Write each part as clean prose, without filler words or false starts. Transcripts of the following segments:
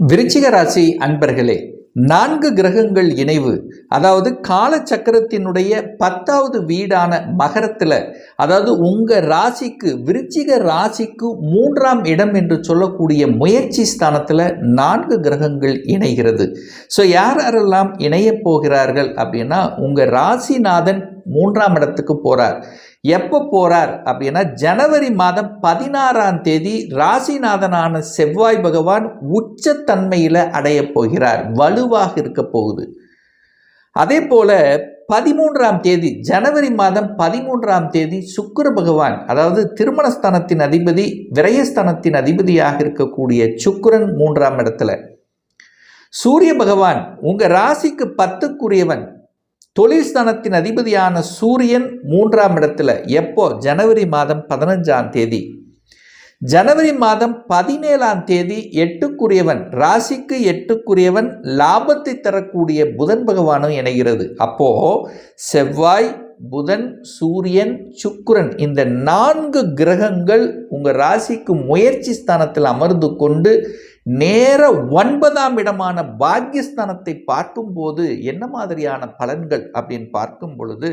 விருச்சிக ராசி அன்பர்களே, 4 கிரகங்கள் இணைவு, அதாவது காலச்சக்கரத்தினுடைய 10வது வீடான மகரத்துல, அதாவது உங்க ராசிக்கு விருச்சிக ராசிக்கு 3ஆம் இடம் என்று சொல்லக்கூடிய முயற்சி ஸ்தானத்துல 4 கிரகங்கள் இணைகிறது. ஸோ யாரெல்லாம் இணைய போகிறார்கள் அப்படின்னா, உங்க ராசிநாதன் 3ஆம் இடத்துக்கு போறார். எப்போ போறார் அப்படின்னா, ஜனவரி மாதம் 16ஆம் தேதி ராசிநாதனான செவ்வாய் பகவான் உச்சத்தன்மையில் அடைய போகிறார், வலுவாக இருக்க போகுது. அதே போல 13ஆம் தேதி, ஜனவரி மாதம் 13ஆம் தேதி சுக்கிர பகவான், அதாவது திருமணஸ்தானத்தின் அதிபதி, விரயஸ்தானத்தின் அதிபதியாக இருக்கக்கூடிய சுக்கிரன் 3ஆம் இடத்துல, சூரிய பகவான் உங்க ராசிக்கு 10க்குரியவன், தொழில் ஸ்தானத்தின் அதிபதியான சூரியன் 3ஆம் இடத்துல. எப்போ? ஜனவரி மாதம் 15ஆம் தேதி. ஜனவரி மாதம் 17ஆம் தேதி 8க்குரியவன், ராசிக்கு 8க்குரியவன், லாபத்தை தரக்கூடிய புதன் பகவானும் இணைகிறது. அப்போ செவ்வாய், புதன், சூரியன், சுக்கிரன், இந்த 4 கிரகங்கள் உங்க ராசிக்கு முயற்சி ஸ்தானத்தில் அமர்ந்து கொண்டு நேர 9ஆம் இடமான பாக்கியஸ்தானத்தை பார்க்கும்போது என்ன மாதிரியான பலன்கள் அப்படின்னு பார்க்கும் பொழுது,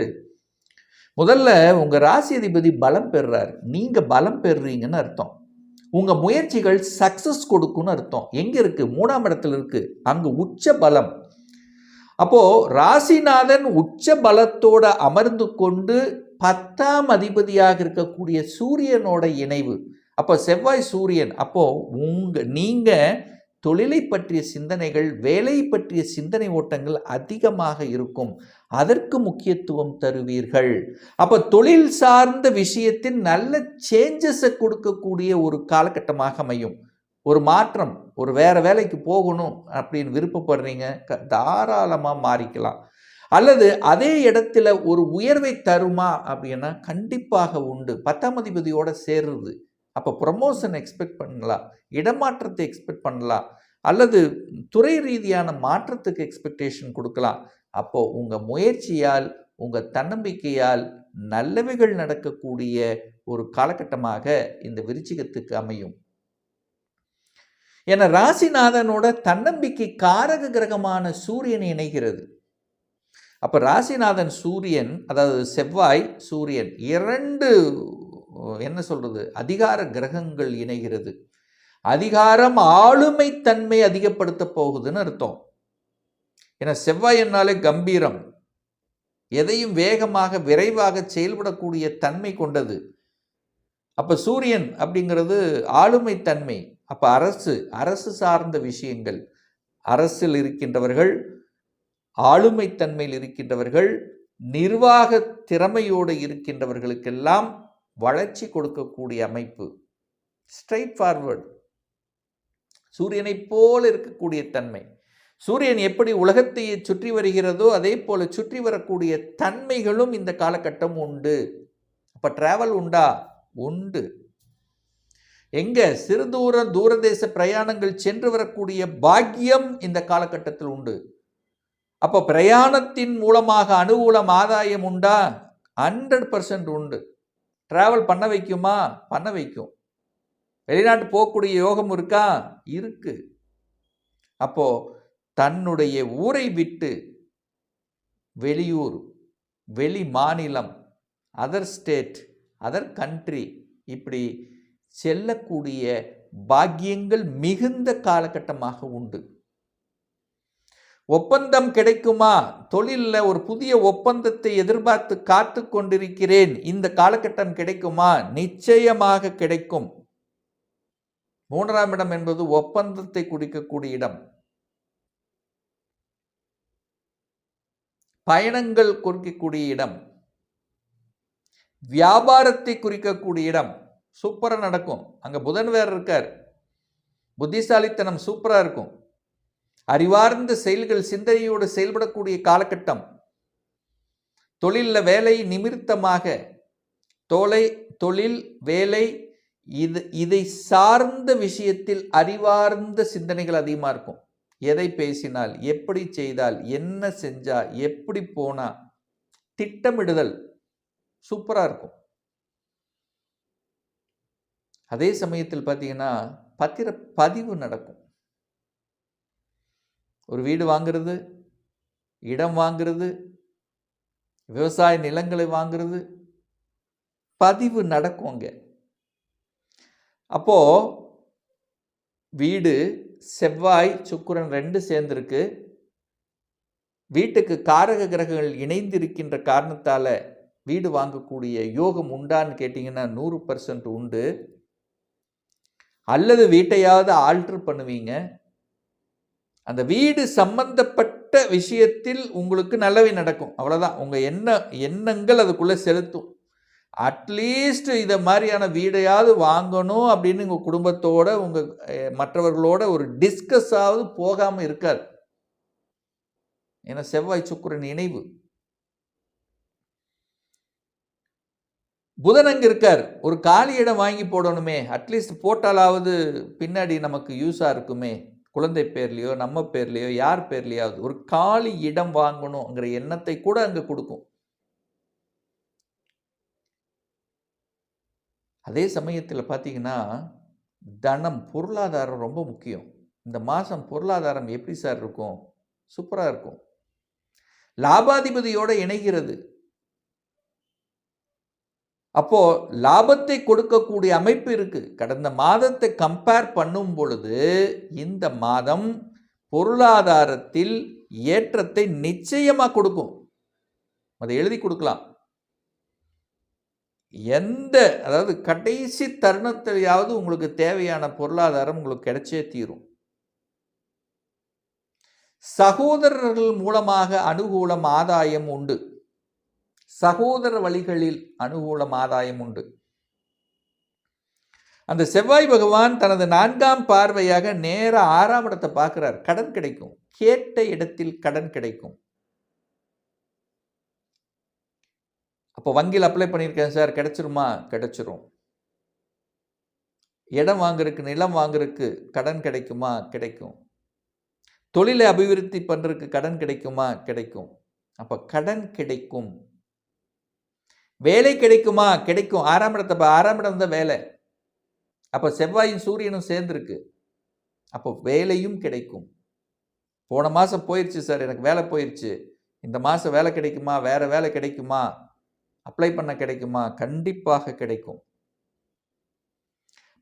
முதல்ல உங்க ராசி அதிபதி பலம் பெறுறார். நீங்க பலம் பெறுறீங்கன்னு அர்த்தம். உங்க முயற்சிகள் சக்சஸ் கொடுக்கும்னு அர்த்தம். எங்க இருக்கு? 3ஆம் இடத்துல இருக்கு. அங்கு உச்ச பலம். அப்போ ராசிநாதன் உச்ச பலத்தோட அமர்ந்து கொண்டு 10ஆம் அதிபதியாக இருக்கக்கூடிய சூரியனோட இணைவு. அப்போ செவ்வாய் சூரியன். அப்போ நீங்க தொழிலை பற்றிய சிந்தனைகள், வேலை பற்றிய சிந்தனை ஓட்டங்கள் அதிகமாக இருக்கும். அதற்கு முக்கியத்துவம் தருவீர்கள். அப்போ தொழில் சார்ந்த விஷயத்தில் நல்ல சேஞ்சஸை கொடுக்கக்கூடிய ஒரு காலகட்டமாக அமையும். ஒரு மாற்றம், ஒரு வேற வேலைக்கு போகணும் அப்படின்னு விருப்பப்படுறீங்க, தாராளமாக மாறிக்கலாம். அல்லது அதே இடத்துல ஒரு உயர்வை தருமா அப்படின்னா கண்டிப்பாக உண்டு. 10ஆம் அதிபதியோட சேர்றது. அப்போ ப்ரமோஷன் எக்ஸ்பெக்ட் பண்ணலாம், இடமாற்றத்தை எக்ஸ்பெக்ட் பண்ணலாம், அல்லது துறை ரீதியான மாற்றத்துக்கு எக்ஸ்பெக்டேஷன் கொடுக்கலாம். அப்போ உங்க முயற்சியால், உங்க தன்னம்பிக்கையால் நல்லவைகள் நடக்கக்கூடிய ஒரு காலகட்டமாக இந்த விருச்சிகத்துக்கு அமையும். என ராசிநாதனோட தன்னம்பிக்கை காரக கிரகமான சூரியன் இணைகிறது. அப்ப ராசிநாதன் சூரியன், அதாவது செவ்வாய் சூரியன், 2 என்ன சொல்றது, அதிகார கிரகங்கள் இணைகிறது. அதிகாரம், ஆளுமை தன்மை அதிகப்படுத்த போகுதுன்னு அர்த்தம். ஏன்னா செவ்வாய் என்னாலே கம்பீரம், எதையும் வேகமாக விரைவாக செயல்படக்கூடிய தன்மை கொண்டது. அப்ப சூரியன் அப்படிங்கிறது ஆளுமை தன்மை. அப்ப அரசு சார்ந்த விஷயங்கள், அரசில் இருக்கின்றவர்கள், ஆளுமை தன்மையில் இருக்கின்றவர்கள், நிர்வாக திறமையோடு இருக்கின்றவர்களுக்கெல்லாம் வளர்ச்சி கொடுக்கக்கூடிய அமைப்பு. ஸ்ட்ரைட் ஃபார்வர்டு, சூரியனை போல இருக்கக்கூடிய தன்மை. சூரியன் எப்படி உலகத்தையே சுற்றி வருகிறதோ அதே போல சுற்றி வரக்கூடிய தன்மைகளும் இந்த காலகட்டம் உண்டு. அப்ப டிராவல் உண்டா? உண்டு. எங்க? சிறு தூரதேச பிரயாணங்கள் சென்று வரக்கூடிய பாக்கியம் இந்த காலகட்டத்தில் உண்டு. அப்போ பிரயாணத்தின் மூலமாக அனுகூலம், ஆதாயம் உண்டா? 100% உண்டு. டிராவல் பண்ண வைக்குமா? பண்ண வைக்கும். வெளிநாட்டு போகக்கூடிய யோகம் இருக்கா? இருக்கு. அப்போ தன்னுடைய ஊரை விட்டு வெளியூர், வெளி மாநிலம், அதர் ஸ்டேட், அதர் கண்ட்ரி, இப்படி செல்லக்கூடிய பாக்கியங்கள் மிகுந்த காலகட்டமாக உண்டு. ஒப்பந்தம் கிடைக்குமா? தொழிலில் ஒரு புதிய ஒப்பந்தத்தை எதிர்பார்த்து காத்து கொண்டிருக்கிறேன், இந்த காலகட்டம் கிடைக்குமா? நிச்சயமாக கிடைக்கும். 3ஆம் இடம் என்பது ஒப்பந்தத்தை குறிக்கக்கூடிய இடம், பயணங்கள் குறிக்கக்கூடிய இடம், வியாபாரத்தை குறிக்கக்கூடிய இடம். சூப்பரா நடக்கும். அங்க புதன் வேற இருக்கார். புத்திசாலித்தனம் சூப்பரா இருக்கும். அறிவார்ந்த செயல்கள், சிந்தனையோடு செயல்படக்கூடிய காலகட்டம். தொழிலில் வேலை நிமித்தமாக, தொழில் வேலை இதை சார்ந்த விஷயத்தில் அறிவார்ந்த சிந்தனைகள் அதிகமாக இருக்கும். எதை பேசினால், எப்படி செய்தால், என்ன செஞ்சா, எப்படி போனா, திட்டமிடுதல் சூப்பராக இருக்கும். அதே சமயத்தில் பார்த்தீங்கன்னா பத்திர பதிவு நடக்கும். ஒரு வீடு வாங்குறது, இடம் வாங்குறது, விவசாய நிலங்களை வாங்குறது, பதிவு நடக்குங்க. அப்போ வீடு செவ்வாய் சுக்கிரன் 2 சேர்ந்திருக்கு. வீட்டுக்கு காரக கிரகங்கள் இணைந்திருக்கின்ற காரணத்தால வீடு வாங்கக்கூடிய யோகம் உண்டான்னு கேட்டிங்கன்னா 100% உண்டு. அல்லது வீட்டையாவது ஆல்டர் பண்ணுவீங்க. அந்த வீடு சம்பந்தப்பட்ட விஷயத்தில் உங்களுக்கு நல்லவை நடக்கும். அவ்வளவுதான். உங்க எண்ணங்கள் அதுக்குள்ள செலுத்தும். அட்லீஸ்ட் இதை மாதிரியான வீடையாவது வாங்கணும் அப்படின்னு உங்க குடும்பத்தோட உங்க மற்றவர்களோட ஒரு டிஸ்கஸ் ஆவது போகாம இருக்காது. ஏன்னா செவ்வாய் சுக்கிரன் இணைவு. புதன் அங்க இருக்கார். ஒரு காலி இடம் வாங்கி போடணுமே, அட்லீஸ்ட் போட்டாலாவது பின்னாடி நமக்கு யூஸா இருக்குமே, குழந்தை பேர்லையோ நம்ம பேர்லையோ யார் பேர்லையாவது ஒரு காலி இடம் வாங்கணுங்கிற எண்ணத்தை கூட அங்க கொடுக்கும். அதே சமயத்தில் பார்த்தீங்கன்னா தனம், பொருளாதாரம் ரொம்ப முக்கியம். இந்த மாதம் பொருளாதாரம் எப்படி சார் இருக்கும்? சூப்பராக இருக்கும். லாபாதிபதியோட இணைகிறது. அப்போ லாபத்தை கொடுக்கக்கூடிய அமைப்பு இருக்கு. கடந்த மாதத்தை கம்பேர் பண்ணும் பொழுது இந்த மாதம் பொருளாதாரத்தில் ஏற்றத்தை நிச்சயமா கொடுக்கும். அதை எழுதி கொடுக்கலாம். அதாவது கடைசி தருணத்திலேயாவது உங்களுக்கு தேவையான பொருளாதாரம் உங்களுக்கு கிடைச்சே தீரும். சகோதரர்கள் மூலமாக அனுகூலம் ஆதாயம் உண்டு. சகோதர வழிகளில் அனுகூலம் ஆதாயம் உண்டு. அந்த செவ்வாய் பகவான் தனது 4ஆம் பார்வையாக நேர 6ஆம் இடத்தை பார்க்கிறார். கடன் கிடைக்கும். கேட்ட இடத்தில் கடன் கிடைக்கும். அப்போ வங்கியில் அப்ளை பண்ணியிருக்கேன் சார், கிடைச்சிருமா? கிடைச்சிரும். இடம் வாங்குறதுக்கு, நிலம் வாங்குறதுக்கு கடன் கிடைக்குமா? கிடைக்கும். தொழிலை அபிவிருத்தி பண்றதுக்கு கடன் கிடைக்குமா? கிடைக்கும். அப்ப கடன் கிடைக்கும். வேலை கிடைக்குமா? கிடைக்கும். 6ஆம் இடம் தான் வேலை. அப்ப செவ்வாயும் சூரியனும் சேர்ந்திருக்கு. அப்போ வேலையும் கிடைக்கும். போன மாசம் போயிருச்சு சார், எனக்கு வேலை போயிருச்சு, இந்த மாசம் வேலை கிடைக்குமா? வேற வேலை கிடைக்குமா? அப்ளை பண்ண கிடைக்குமா? கண்டிப்பாக கிடைக்கும்.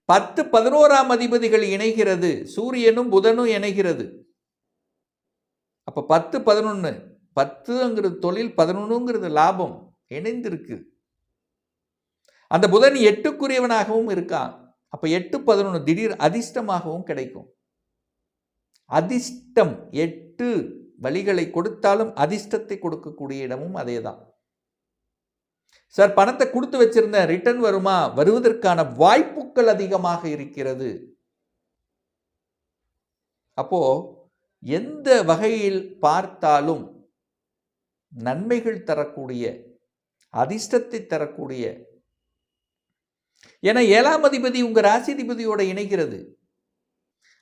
10, 11ஆம் அதிபதிகள் இணைகிறது. சூரியனும் புதனும் இணைகிறது. அப்ப 10, 11, 10ங்கிறது தொழில், 11ங்கிறது லாபம் இணைந்திருக்கு. அந்த புதன் 8க்குரியவனாகவும் இருக்கான். அப்ப 8, 11 திடீர் அதிர்ஷ்டமாகவும் கிடைக்கும். அதிர்ஷ்டம் 8 வழிகளை கொடுத்தாலும் அதிர்ஷ்டத்தை கொடுக்கக்கூடிய இடமும் அதேதான். சார், பணத்தை கொடுத்து வச்சிருந்தேன், ரிட்டர்ன் வருமா? வருவதற்கான வாய்ப்புகள் அதிகமாக இருக்கிறது. அப்போ எந்த வகையில் பார்த்தாலும் நன்மைகள் தரக்கூடிய, அதிர்ஷ்டத்தை தரக்கூடிய, ஏன்னா 7ஆம் அதிபதி உங்க ராசிதிபதியோட இணைகிறது.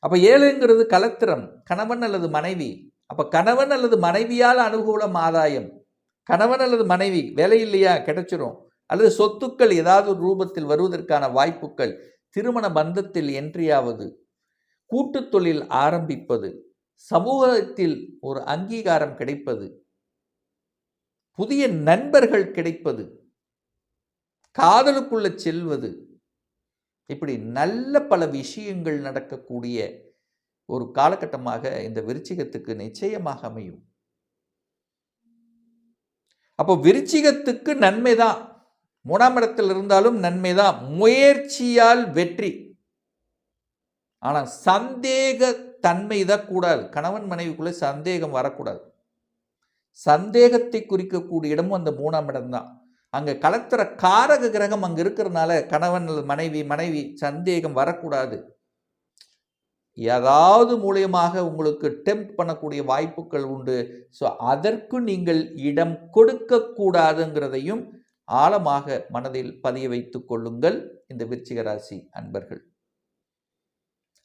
அப்ப 7ங்கிறது கலத்திரம், கணவன் அல்லது மனைவி. அப்ப கணவன் அல்லது மனைவியால் அனுகூலம் ஆதாயம். கணவன் அல்லது மனைவி வேலை இல்லையா? கிடைச்சிரும். அல்லது சொத்துக்கள் ஏதாவது ஒரு ரூபத்தில் வருவதற்கான வாய்ப்புகள், திருமண பந்தத்தில் என்ட்ரியாவது, கூட்டு தொழில் ஆரம்பிப்பது, சமூகத்தில் ஒரு அங்கீகாரம் கிடைப்பது, புதிய நண்பர்கள் கிடைப்பது, காதலுக்குள்ள செல்வது, இப்படி நல்ல பல விஷயங்கள் நடக்கக்கூடிய ஒரு காலகட்டமாக இந்த விருச்சிகத்துக்கு நிச்சயமாக அமையும். அப்போ விருச்சிகத்துக்கு நன்மைதான். 3ஆம் இடத்தில் இருந்தாலும் நன்மைதான். முயற்சியால் வெற்றி. ஆனா சந்தேக தன்மை தான் கூடாது. கணவன் மனைவிக்குள்ள சந்தேகம் வரக்கூடாது. சந்தேகத்தை குறிக்கக்கூடிய இடமும் அந்த 3ஆம் இடம் தான். அங்க கலத்திர காரக கிரகம் அங்க இருக்கிறதுனால கணவன் மனைவி சந்தேகம் வரக்கூடாது. ஏதாவது மூலியமாக உங்களுக்கு டெம்ப்ட் பண்ணக்கூடிய வாய்ப்புகள் உண்டு. ஸோ அதற்கு நீங்கள் இடம் கொடுக்க கூடாதுங்கிறதையும் ஆழமாக மனதில் பதிய வைத்துக் கொள்ளுங்கள் இந்த விருச்சிக ராசி அன்பர்கள்.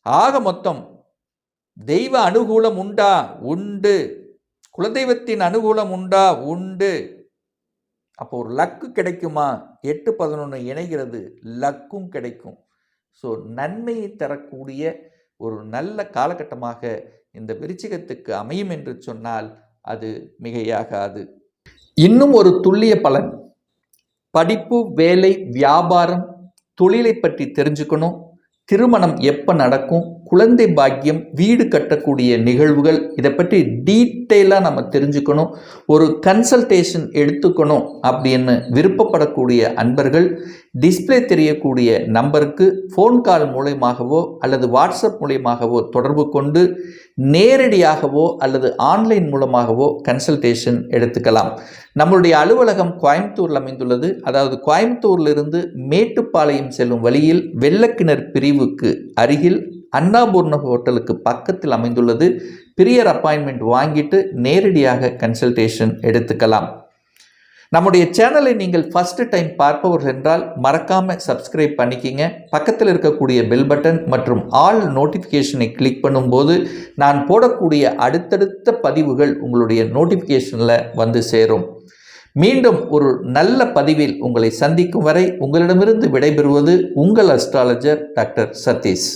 ஆக மொத்தம் தெய்வ அனுகூலம் உண்டா? உண்டு. குலதெய்வத்தின் அனுகூலம் உண்டா? உண்டு. அப்போ ஒரு லக்கு கிடைக்குமா? 8, 11 இணைகிறது, லக்கும் கிடைக்கும். ஸோ நன்மையை தரக்கூடிய ஒரு நல்ல காலகட்டமாக இந்த விருச்சிகத்துக்கு அமையும் என்று சொன்னால் அது மிகையாகாது. இன்னும் ஒரு துல்லிய பலன், படிப்பு, வேலை, வியாபாரம், தொழிலை பற்றி தெரிஞ்சுக்கணும், திருமணம் எப்போ நடக்கும், குழந்தை பாக்கியம், வீடு கட்டக்கூடிய நிகழ்வுகள், இதை பற்றி டீட்டெயிலாக நம்ம தெரிஞ்சுக்கணும், ஒரு கன்சல்டேஷன் எடுத்துக்கணும் அப்படின்னு விருப்பப்படக்கூடிய அன்பர்கள் டிஸ்பிளே தெரியக்கூடிய நம்பருக்கு ஃபோன் கால் மூலமாகவோ அல்லது வாட்ஸ்அப் மூலமாகவோ தொடர்பு கொண்டு நேரடியாகவோ அல்லது ஆன்லைன் மூலமாகவோ கன்சல்டேஷன் எடுத்துக்கலாம். நம்மளுடைய அலுவலகம் கோயம்புத்தூரில் அமைந்துள்ளது. அதாவது கோயம்புத்தூரிலிருந்து மேட்டுப்பாளையம் செல்லும் வழியில் வெள்ளக்கிணர் பிரிவுக்கு அருகில் அன்னாபூர்ண ஹோட்டலுக்கு பக்கத்தில் அமைந்துள்ளது. பிரியர் அப்பாயின்மெண்ட் வாங்கிட்டு நேரடியாக கன்சல்டேஷன் எடுத்துக்கலாம். நம்முடைய சேனலை நீங்கள் ஃபர்ஸ்ட் டைம் பார்ப்பவர்கள் என்றால் மறக்காமல் சப்ஸ்கிரைப் பண்ணிக்கிங்க. பக்கத்தில் இருக்கக்கூடிய பெல் பட்டன் மற்றும் ஆல் நோட்டிஃபிகேஷனை கிளிக் பண்ணும்போது நான் போடக்கூடிய அடுத்தடுத்த பதிவுகள் உங்களுடைய நோட்டிஃபிகேஷனில் வந்து சேரும். மீண்டும் ஒரு நல்ல பதிவில் உங்களை சந்திக்கும் வரை உங்களிடமிருந்து விடைபெறுவது உங்கள் அஸ்ட்ராலஜர் டாக்டர் சதீஷ்.